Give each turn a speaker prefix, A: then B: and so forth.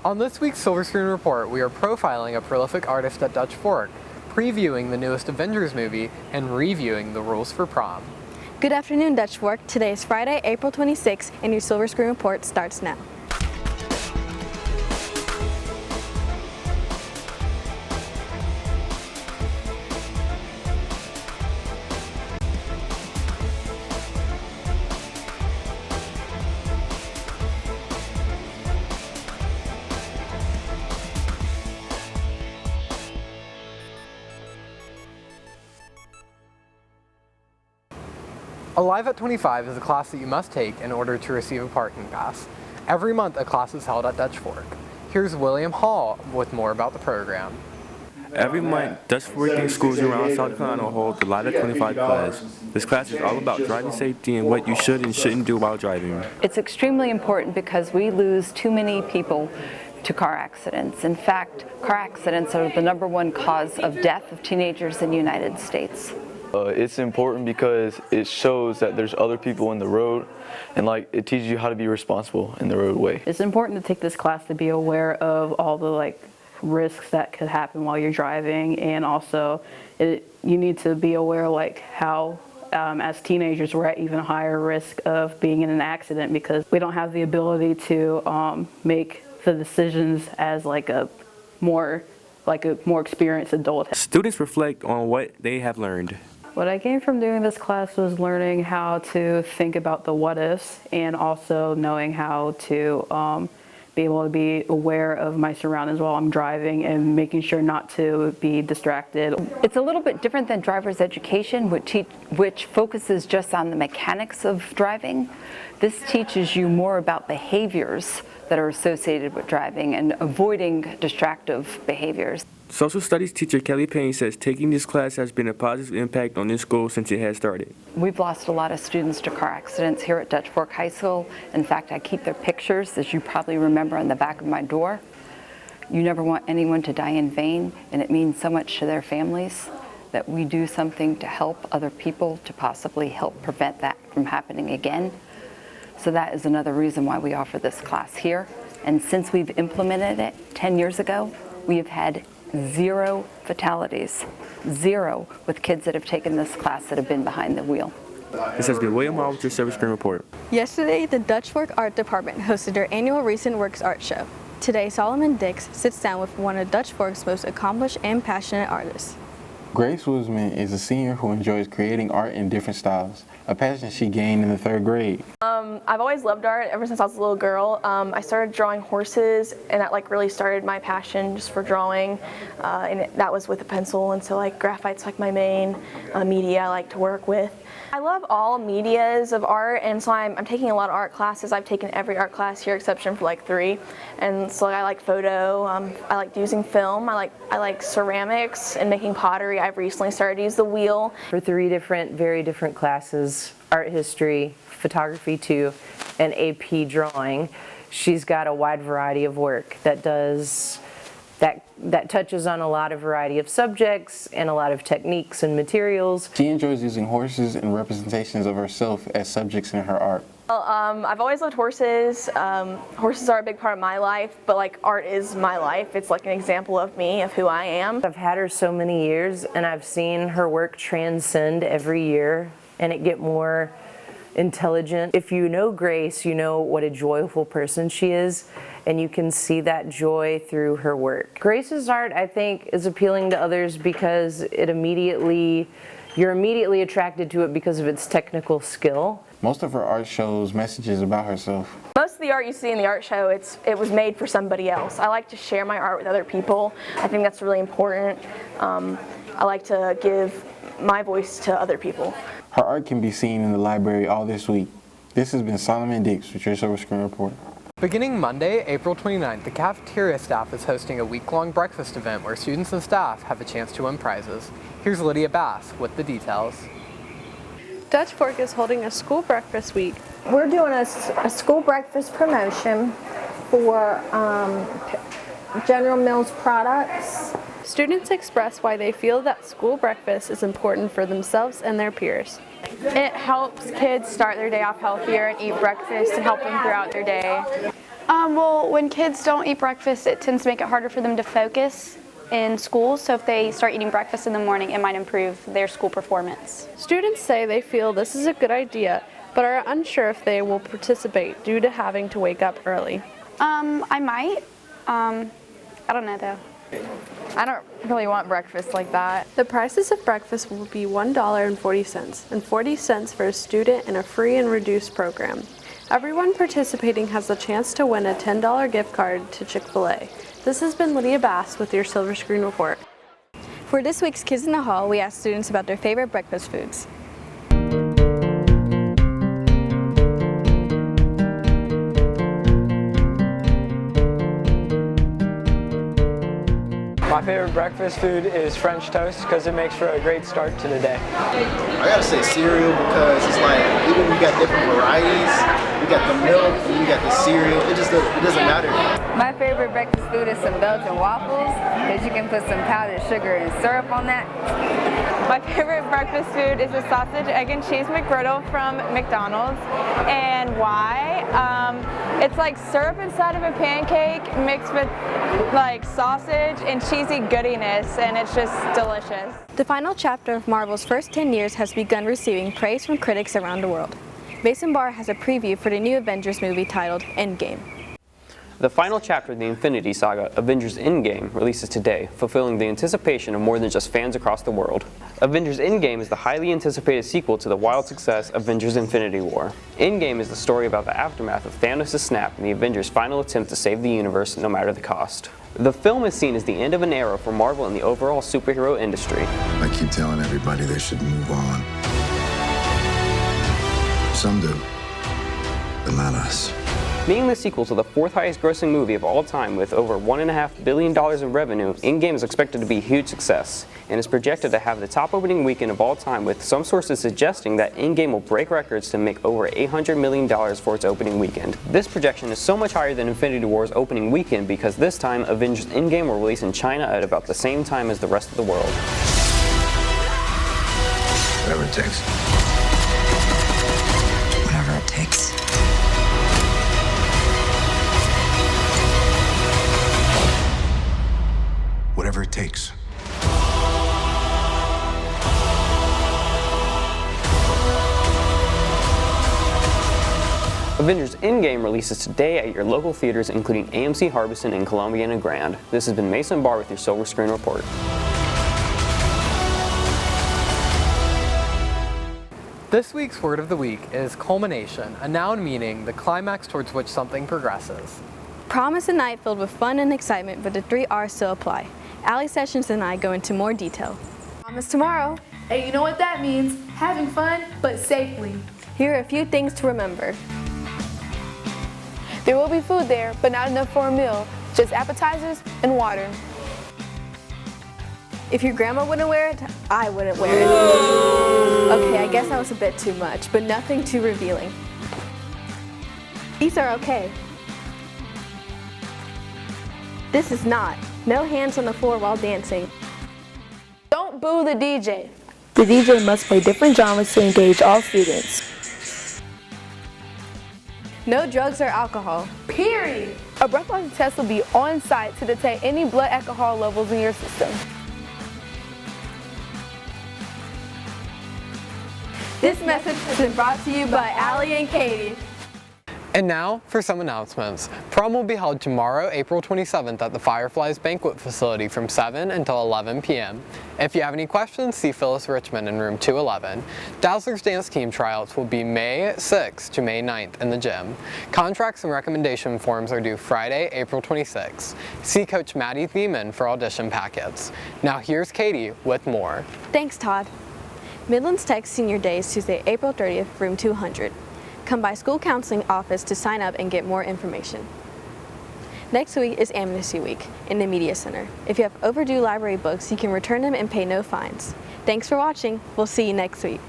A: On this week's Silver Screen Report, we are profiling a prolific artist at Dutch Fork, previewing the newest Avengers movie, and reviewing the rules for prom.
B: Good afternoon, Dutch Fork. Today is Friday, April 26th, and your Silver Screen Report starts now.
A: Alive at 25 is a class that you must take in order to receive a parking pass. Every month a class is held at Dutch Fork. Here's William Hall with more about the program.
C: Every month, Dutch Fork schools around South Carolina hold the Alive at 25 class. This class is all about driving safety and what you should and shouldn't do while driving.
D: It's extremely important because we lose too many people to car accidents. In fact, car accidents are the #1 cause of death of teenagers in the United States.
E: It's important because it shows that there's other people in the road, and it teaches you how to be responsible in the roadway.
F: It's important to take this class to be aware of all the risks that could happen while you're driving, and also you need to be aware how as teenagers we're at even higher risk of being in an accident because we don't have the ability to make the decisions as a more experienced adult.
C: Students reflect on what they have learned.
F: What I gained from doing this class was learning how to think about the what ifs and also knowing how to be able to be aware of my surroundings while I'm driving and making sure not to be distracted.
D: It's a little bit different than driver's education, which focuses just on the mechanics of driving. This teaches you more about behaviors that are associated with driving and avoiding distractive behaviors.
C: Social studies teacher Kelly Payne says taking this class has been a positive impact on this school since it has started.
D: We've lost a lot of students to car accidents here at Dutch Fork High School. In fact, I keep their pictures, as you probably remember, on the back of my door. You never want anyone to die in vain, and it means so much to their families that we do something to help other people to possibly help prevent that from happening again. So that is another reason why we offer this class here. And since we've implemented it 10 years ago, we have had 0 fatalities, 0 with kids that have taken this class that have been behind the wheel.
C: This has been William Hall with your Silver Screen Report.
B: Yesterday, the Dutch Fork Art Department hosted their annual Recent Works Art Show. Today, Solomon Dix sits down with one of Dutch Fork's most accomplished and passionate artists.
G: Grace Woosman is a senior who enjoys creating art in different styles, a passion she gained in the 3rd grade.
H: I've always loved art ever since I was a little girl. I started drawing horses, and that really started my passion just for drawing, and that was with a pencil, and so graphite's my main media I like to work with. I love all medias of art, and so I'm taking a lot of art classes. I've taken every art class here exception for 3, and so I like photo, I like using film, I like ceramics and making pottery. I've recently started to use the wheel.
I: For 3 very different classes, art history, photography 2, and AP drawing, she's got a wide variety of work that touches on a lot of variety of subjects and a lot of techniques and materials.
G: She enjoys using horses and representations of herself as subjects in her art.
H: Well, I've always loved horses. Horses are a big part of my life, but art is my life. It's an example of me, of who I am.
I: I've had her so many years, and I've seen her work transcend every year and it get more intelligent. If you know Grace, you know what a joyful person she is, and you can see that joy through her work. Grace's art, I think, is appealing to others because you're immediately attracted to it because of its technical skill.
G: Most of her art shows messages about herself.
H: Most of the art you see in the art show, it was made for somebody else. I like to share my art with other people. I think that's really important. I like to give my voice to other people.
G: Her art can be seen in the library all this week. This has been Solomon Dix with your Silver Screen Report.
A: Beginning Monday, April 29th, the cafeteria staff is hosting a week-long breakfast event where students and staff have a chance to win prizes. Here's Lydia Bass with the details.
J: Dutch Fork is holding a school breakfast week.
K: We're doing a school breakfast promotion for General Mills products.
J: Students express why they feel that school breakfast is important for themselves and their peers.
L: It helps kids start their day off healthier and eat breakfast and help them throughout their day. Well, when kids don't eat breakfast, it tends to make it harder for them to focus in school. So if they start eating breakfast in the morning, it might improve their school performance.
J: Students say they feel this is a good idea, but are unsure if they will participate due to having to wake up early.
L: I might. I don't know though.
M: I don't really want breakfast like that.
J: The prices of breakfast will be $1.40 and 40 cents for a student in a free and reduced program. Everyone participating has the chance to win a $10 gift card to Chick-fil-A. This has been Lydia Bass with your Silver Screen Report.
B: For this week's Kids in the Hall, we asked students about their favorite breakfast foods.
N: My favorite breakfast food is French toast because it makes for a great start to the day.
O: I gotta say cereal because it's like, even we got different varieties, we got the milk, and you got the cereal, it doesn't matter.
M: My favorite breakfast food is some Belgian waffles because you can put some powdered sugar and syrup on that.
P: My favorite breakfast food is a sausage, egg, and cheese McGriddle from McDonald's. And why? It's like syrup inside of a pancake mixed with like sausage and cheesy goodiness, and it's just delicious.
B: The final chapter of Marvel's first 10 years has begun receiving praise from critics around the world. Mason Barr has a preview for the new Avengers movie titled Endgame.
Q: The final chapter of the Infinity Saga, Avengers Endgame, releases today, fulfilling the anticipation of more than just fans across the world. Avengers Endgame is the highly anticipated sequel to the wild success Avengers Infinity War. Endgame is the story about the aftermath of Thanos' snap and the Avengers' final attempt to save the universe no matter the cost. The film is seen as the end of an era for Marvel and the overall superhero industry.
R: I keep telling everybody they should move on. Some do, but not us.
Q: Being the sequel to the fourth highest grossing movie of all time with over $1.5 billion in revenue, Endgame is expected to be a huge success and is projected to have the top opening weekend of all time, with some sources suggesting that Endgame will break records to make over $800 million for its opening weekend. This projection is so much higher than Infinity War's opening weekend because this time Avengers Endgame will release in China at about the same time as the rest of the world.
R: Whatever it takes. Whatever it takes. Whatever it takes.
Q: Avengers Endgame releases today at your local theaters, including AMC Harbison and Columbiana Grand. This has been Mason Barr with your Silver Screen Report.
A: This week's word of the week is culmination, a noun meaning the climax towards which something progresses.
B: Prom is a night filled with fun and excitement, but the 3 R's still apply. Allie Sessions and I go into more detail.
S: Prom is tomorrow, and you know what that means, having fun, but safely.
B: Here are a few things to remember.
S: There will be food there, but not enough for a meal, just appetizers and water.
B: If your grandma wouldn't wear it, I wouldn't wear it. Okay, I guess that was a bit too much, but nothing too revealing. These are okay. This is not. No hands on the floor while dancing.
S: Don't boo the DJ.
T: The DJ must play different genres to engage all students.
B: No drugs or alcohol.
S: Period. A breathalyzer test will be on site to detect any blood alcohol levels in your system.
B: This message has been brought to you by Allie and Katie.
A: And now for some announcements. Prom will be held tomorrow, April 27th at the Fireflies Banquet Facility from 7 until 11 p.m. If you have any questions, see Phyllis Richmond in room 211. Dazzlers Dance Team tryouts will be May 6th to May 9th in the gym. Contracts and recommendation forms are due Friday, April 26th. See Coach Maddie Thiemann for audition packets. Now here's Katie with more.
B: Thanks, Todd. Midlands Tech Senior Day is Tuesday, April 30th, room 200. Come by school counseling office to sign up and get more information. Next week is Amnesty Week in the Media Center. If you have overdue library books, you can return them and pay no fines. Thanks for watching. We'll see you next week.